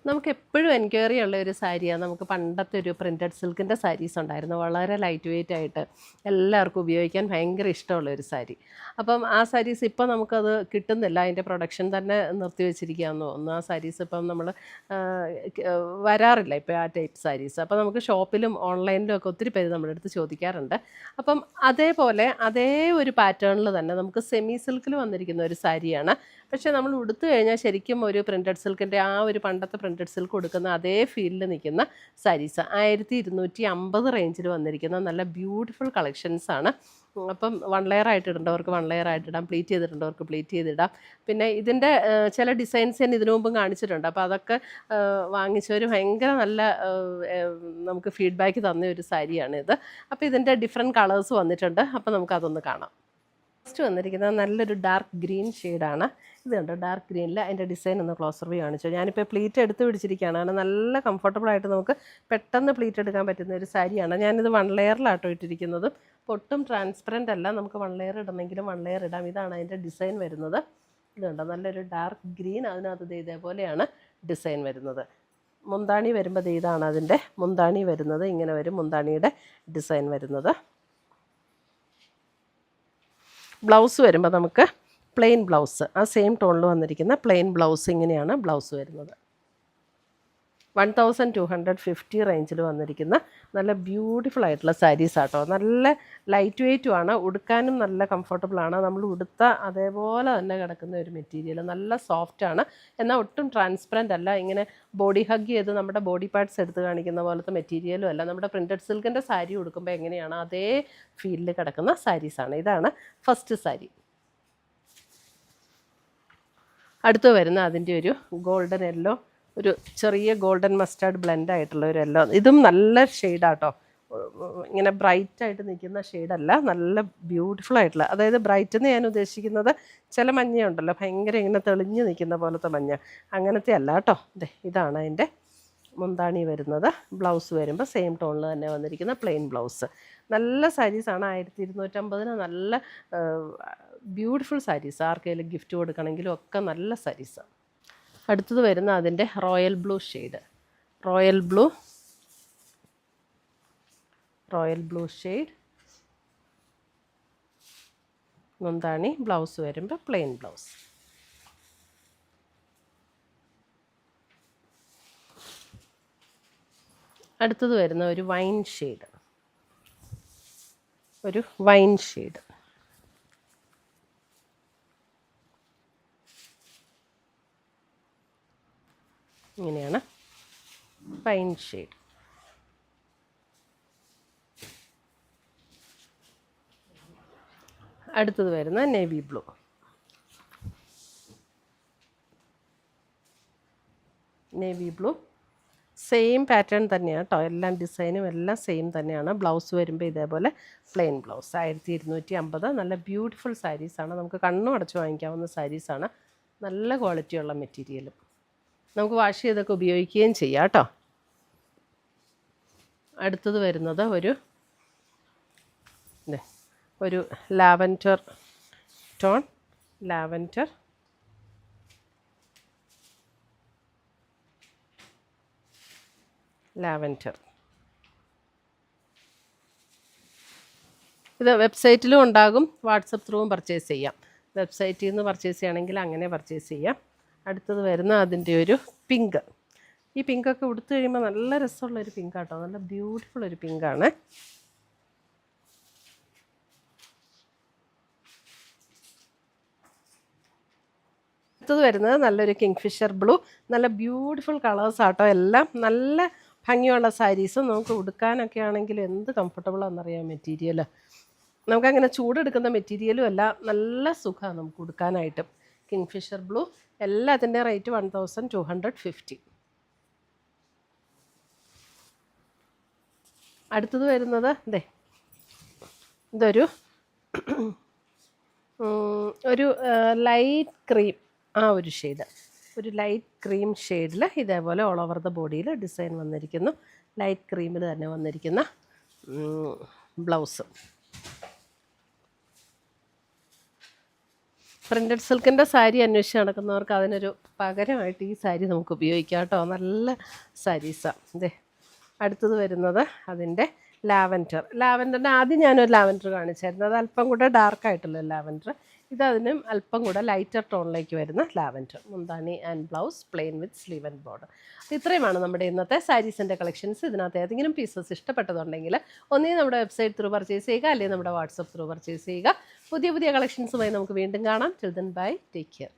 നമുക്ക് എപ്പോഴും എൻക്വയറി ഉള്ള ഒരു സാരിയാണ്. നമുക്ക് പണ്ടത്തെ ഒരു പ്രിൻറ്റഡ് സിൽക്കിൻ്റെ സാരീസ് ഉണ്ടായിരുന്നു, വളരെ ലൈറ്റ് വെയിറ്റ് ആയിട്ട് എല്ലാവർക്കും ഉപയോഗിക്കാൻ ഭയങ്കര ഇഷ്ടമുള്ള ഒരു സാരി. അപ്പം ആ സാരീസ് ഇപ്പം നമുക്കത് കിട്ടുന്നില്ല, അതിൻ്റെ പ്രൊഡക്ഷൻ തന്നെ നിർത്തിവെച്ചിരിക്കുകയെന്ന് തോന്നുന്നു. ആ സാരീസ് ഇപ്പം നമ്മൾ വരാറില്ല ഇപ്പോൾ ആ ടൈപ്പ് സാരീസ്. അപ്പോൾ നമുക്ക് ഷോപ്പിലും ഓൺലൈനിലും ഒക്കെ ഒത്തിരി പേര് നമ്മുടെ അടുത്ത് ചോദിക്കാറുണ്ട്. അപ്പം അതേപോലെ അതേ ഒരു പാറ്റേണിൽ തന്നെ നമുക്ക് സെമി സിൽക്കിൽ വന്നിരിക്കുന്ന ഒരു സാരിയാണ്. പക്ഷേ നമ്മൾ ഉടുത്തു കഴിഞ്ഞാൽ ശരിക്കും ഒരു പ്രിൻറ്റഡ് സിൽക്കിൻ്റെ ആ ഒരു പണ്ടത്തെ പ്രിൻറ്റഡ് സിൽക്ക് കൊടുക്കുന്ന അതേ ഫീലിൽ നിൽക്കുന്ന സാരീസ് 1250 റേഞ്ചിൽ വന്നിരിക്കുന്ന നല്ല ബ്യൂട്ടിഫുൾ കളക്ഷൻസാണ്. അപ്പം 1 ലെയർ ആയിട്ട് ഇടേണ്ടവർക്ക് 1 ലെയർ ആയിട്ട് ഇടാം, പ്ലീറ്റ് ചെയ്തിട്ടുണ്ടവർക്ക് പ്ലീറ്റ് ചെയ്തിടാം. പിന്നെ ഇതിൻ്റെ ചില ഡിസൈൻസ് ഞാൻ ഇതിനു മുമ്പും കാണിച്ചിട്ടുണ്ട്. അപ്പോൾ അതൊക്കെ വാങ്ങിച്ചവർ ഭയങ്കര നല്ല നമുക്ക് ഫീഡ്ബാക്ക് തന്ന ഒരു സാരിയാണിത്. അപ്പോൾ ഇതിൻ്റെ ഡിഫറെൻറ്റ് കളേഴ്സ് വന്നിട്ടുണ്ട്. അപ്പോൾ നമുക്കതൊന്ന് കാണാം. ഫസ്റ്റ് വന്നിരിക്കുന്നത് നല്ലൊരു ഡാർക്ക് ഗ്രീൻ ഷെയ്ഡാണ്. ഇത് കണ്ടോ, ഡാർക്ക് ഗ്രീനിൽ അതിൻ്റെ ഡിസൈൻ ഒന്ന് ക്ലോസർ വ്യൂ കാണിച്ചു. ഞാനിപ്പോൾ പ്ലീറ്റ് എടുത്ത് പിടിച്ചിരിക്കുകയാണ്. കാരണം നല്ല കംഫർട്ടബിളായിട്ട് നമുക്ക് പെട്ടെന്ന് പ്ലീറ്റ് എടുക്കാൻ പറ്റുന്ന ഒരു സാരിയാണ്. ഞാനിത് 1 ലെയറിലാട്ടോ ഇട്ടിരിക്കുന്നത്. പൊട്ടും ട്രാൻസ്പെറൻ്റ് അല്ല, നമുക്ക് 1 ലെയർ ഇടണമെങ്കിലും 1 ലെയർ ഇടാം. ഇതാണ് അതിൻ്റെ ഡിസൈൻ വരുന്നത്. ഇതുണ്ടോ, നല്ലൊരു ഡാർക്ക് ഗ്രീൻ, അതിനകത്ത് ഇതേപോലെയാണ് ഡിസൈൻ വരുന്നത്. മുന്താണി വരുമ്പോൾ ഇതാണ് അതിൻ്റെ മുന്താണി വരുന്നത്. ഇങ്ങനെ വരും മുന്താണിയുടെ ഡിസൈൻ വരുന്നത്. ബ്ലൗസ് വരുമ്പോൾ നമുക്ക് പ്ലെയിൻ ബ്ലൗസ്, ആ സെയിം ടോണിൽ വന്നിരിക്കുന്ന പ്ലെയിൻ ബ്ലൗസ്, ഇങ്ങനെയാണ് ബ്ലൗസ് വരുന്നത്. 1250 റേഞ്ചിൽ വന്നിരിക്കുന്ന നല്ല ബ്യൂട്ടിഫുൾ ആയിട്ടുള്ള സാരീസ് ആട്ടോ. നല്ല ലൈറ്റ് വെയ്റ്റുമാണ്, ഉടുക്കാനും നല്ല കംഫർട്ടബിളാണ്. നമ്മൾ ഉടുത്ത അതേപോലെ തന്നെ കിടക്കുന്ന ഒരു മെറ്റീരിയൽ, നല്ല സോഫ്റ്റാണ്, എന്നാൽ ഒട്ടും ട്രാൻസ്പെറൻ്റ് അല്ല. ഇങ്ങനെ ബോഡി ഹഗ് ചെയ്ത് നമ്മുടെ ബോഡി പാർട്സ് എടുത്ത് കാണിക്കുന്ന പോലത്തെ മെറ്റീരിയലും അല്ല. നമ്മുടെ പ്രിൻറ്റഡ് സിൽക്കിൻ്റെ സാരി ഉടുക്കുമ്പോൾ എങ്ങനെയാണ് അതേ ഫീലിൽ കിടക്കുന്ന സാരീസാണ്. ഇതാണ് ഫസ്റ്റ് സാരി. അടുത്ത് വരുന്ന അതിൻ്റെ ഒരു ഗോൾഡൻ യെല്ലോ, ഒരു ചെറിയ ഗോൾഡൻ മസ്റ്റാർഡ് ബ്ലെൻഡ് ആയിട്ടുള്ള ഒരു യെല്ലോ. ഇതും നല്ല ഷെയ്ഡാട്ടോ, ഇങ്ങനെ ബ്രൈറ്റായിട്ട് നിൽക്കുന്ന ഷെയ്ഡല്ല, നല്ല ബ്യൂട്ടിഫുൾ ആയിട്ടുള്ള. അതായത് ബ്രൈറ്റ് എന്ന് ഞാൻ ഉദ്ദേശിക്കുന്നത് ചില മഞ്ഞയുണ്ടല്ലോ ഭയങ്കര ഇങ്ങനെ തെളിഞ്ഞ് നിൽക്കുന്ന പോലത്തെ മഞ്ഞ, അങ്ങനത്തെ അല്ല കേട്ടോ. ഇതാണ് അതിൻ്റെ മുന്താണി വരുന്നത്. ബ്ലൗസ് വരുമ്പോൾ സെയിം ടോണിൽ തന്നെ വന്നിരിക്കുന്ന പ്ലെയിൻ ബ്ലൗസ്. നല്ല സാരീസാണ്. 1250 നല്ല ബ്യൂട്ടിഫുൾ സാരീസ്. ആർക്കെങ്കിലും ഗിഫ്റ്റ് കൊടുക്കണമെങ്കിലും ഒക്കെ നല്ല സാരീസാണ്. അടുത്തത് വരുന്ന അതിൻ്റെ royal blue shade, royal blue shade. മുന്താണി, ബ്ലൗസ് വരുമ്പോൾ പ്ലെയിൻ ബ്ലൗസ്. അടുത്തത് വരുന്ന ഒരു വൈൻ ഷെയ്ഡ്, ഇങ്ങനെയാണ് വൈൻ ഷെയ്ഡ്. അടുത്തത് വരുന്ന നേവി ബ്ലൂ. സെയിം പാറ്റേൺ തന്നെയാണ് കേട്ടോ, എല്ലാം ഡിസൈനും എല്ലാം സെയിം തന്നെയാണ്. ബ്ലൗസ് വരുമ്പോൾ ഇതേപോലെ പ്ലെയിൻ ബ്ലൗസ്. 1250 നല്ല ബ്യൂട്ടിഫുൾ സാരീസാണ്. നമുക്ക് കണ്ണും അടച്ച് വാങ്ങിക്കാവുന്ന സാരീസാണ്. നല്ല ക്വാളിറ്റിയുള്ള മെറ്റീരിയലും, നമുക്ക് വാഷ് ചെയ്തൊക്കെ ഉപയോഗിക്കുകയും ചെയ്യാം കേട്ടോ. അടുത്തത് വരുന്നത് ഒരു ലാവൻഡർ ടോൺ, ലാവൻഡർ ഇത് വെബ്സൈറ്റിലും ഉണ്ടാകും, വാട്സപ്പ് ത്രൂവും പർച്ചേസ് ചെയ്യാം. വെബ്സൈറ്റിൽ നിന്ന് പർച്ചേസ് ചെയ്യുകയാണെങ്കിൽ അങ്ങനെ പർച്ചേസ് ചെയ്യാം. അടുത്തത് വരുന്ന അതിൻ്റെ ഒരു പിങ്ക്. ഈ പിങ്കൊക്കെ ഉടുത്തു കഴിയുമ്പോൾ നല്ല രസമുള്ളൊരു പിങ്കാട്ടോ, നല്ല ബ്യൂട്ടിഫുൾ ഒരു പിങ്കാണ്. അടുത്തത് വരുന്നത് നല്ലൊരു കിങ്ഫിഷർ ബ്ലൂ. നല്ല ബ്യൂട്ടിഫുൾ കളേഴ്സ് ആട്ടോ, എല്ലാം നല്ല ഭംഗിയുള്ള സാരീസ്. നമുക്ക് ഉടുക്കാനൊക്കെ ആണെങ്കിൽ എന്ത് കംഫർട്ടബിളാണെന്നറിയാം മെറ്റീരിയൽ. നമുക്കങ്ങനെ ചൂടെടുക്കുന്ന മെറ്റീരിയലും അല്ല, നല്ല സുഖമാണ് നമുക്ക് ഉടുക്കാനായിട്ട്. കിങ്ഫിഷർ ബ്ലൂ, എല്ലാത്തിൻ്റെ റേറ്റ് 1250. അടുത്തത് വരുന്നത് ഇതൊരു ലൈറ്റ് ക്രീം, ആ ഒരു ഷെയ്ഡ്, ഒരു ലൈറ്റ് ക്രീം ഷെയ്ഡിൽ ഇതേപോലെ ഓൾ ഓവർ ദ ബോഡിയിൽ ഡിസൈൻ വന്നിരിക്കുന്നു. ലൈറ്റ് ക്രീമിൽ തന്നെ വന്നിരിക്കുന്ന ബ്ലൗസ്. പ്രിൻറ്റഡ് സിൽക്കിൻ്റെ സാരി അന്വേഷിച്ച് നടക്കുന്നവർക്ക് അതിനൊരു പകരമായിട്ട് ഈ സാരി നമുക്ക് ഉപയോഗിക്കാം കേട്ടോ. നല്ല സാരീസാണ്. ഇതേ അടുത്തത് വരുന്നത് അതിൻ്റെ ലാവൻഡറിൻ്റെ ആദ്യം ഞാനൊരു ലാവൻഡർ കാണിച്ചായിരുന്നു. അത് അല്പം കൂടെ ഡാർക്കായിട്ടുള്ള ലാവൻഡർ. ഇതതിനും അല്പം കൂടെ ലൈറ്റർ ടോണിലേക്ക് വരുന്ന ലാവൻഡർ. മുന്താണി and blouse plain with sleeve and border. ഇത്രയുമാണ് നമ്മുടെ ഇന്നത്തെ സാരീസിൻ്റെ കളക്ഷൻസ്. ഇതിനകത്ത് ഏതെങ്കിലും പീസസ് ഇഷ്ടപ്പെട്ടതുണ്ടെങ്കിൽ ഒന്നേ നമ്മുടെ വെബ്സൈറ്റ് ത്രൂ പർച്ചേസ് ചെയ്യുക, അല്ലെങ്കിൽ നമ്മുടെ വാട്സപ്പ് ത്രൂ പർച്ചേസ് ചെയ്യുക. പുതിയ പുതിയ കളക്ഷൻസുമായി നമുക്ക് വീണ്ടും കാണാം. Till then bye, take care.